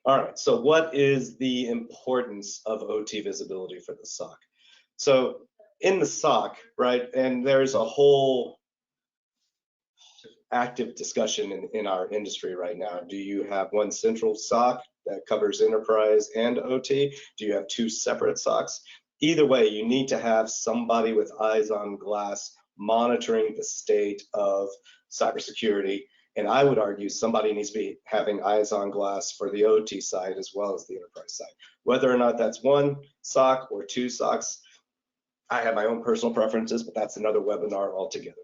All right, so what is the importance of OT visibility for the SOC? So in the SOC, right, and there's a whole active discussion in our industry right now. Do you have one central SOC that covers enterprise and OT? Do you have two separate SOCs? Either way, you need to have somebody with eyes on glass monitoring the state of cybersecurity. And I would argue somebody needs to be having eyes on glass for the OT side as well as the enterprise side. Whether or not that's one SOC or two SOCs, I have my own personal preferences, but that's another webinar altogether.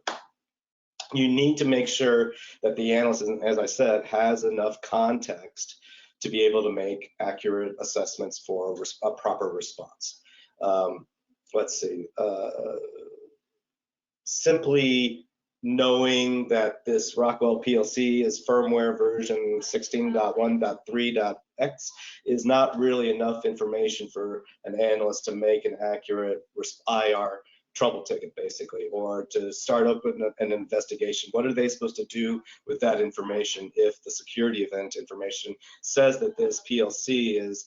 You need to make sure that the analyst, as I said, has enough context to be able to make accurate assessments for a proper response. Let's see, simply knowing that this Rockwell PLC is firmware version 16.1.3.x is not really enough information for an analyst to make an accurate IR trouble ticket, basically, or to start up with an investigation. What are they supposed to do with that information if the security event information says that this PLC is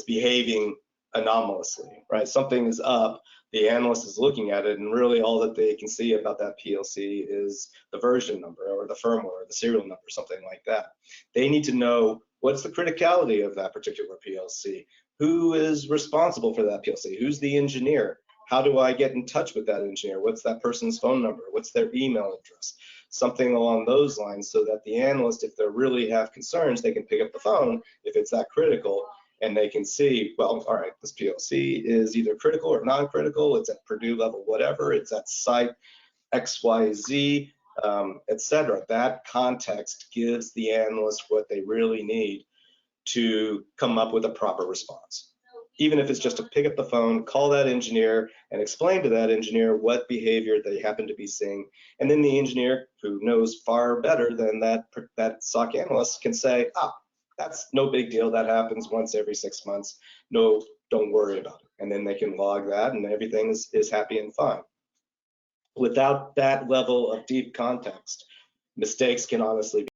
behaving anomalously, right? Something is up, the analyst is looking at it, and really all that they can see about that PLC is the version number or the firmware or the serial number, something like that. They need to know what's the criticality of that particular PLC, who is responsible for that PLC, who's the engineer, how do I get in touch with that engineer, what's that person's phone number, what's their email address, something along those lines, so that the analyst, if they really have concerns, they can pick up the phone if it's that critical, and they can see, well, all right, this PLC is either critical or non-critical, it's at Purdue level, whatever, it's at site XYZ, etc. That context gives the analyst what they really need to come up with a proper response. Even if it's just to pick up the phone, call that engineer, and explain to that engineer what behavior they happen to be seeing. And then the engineer, who knows far better than that SOC analyst, can say, that's no big deal, that happens once every 6 months, no, don't worry about it. And then they can log that and everything is happy and fine. Without that level of deep context, mistakes can honestly be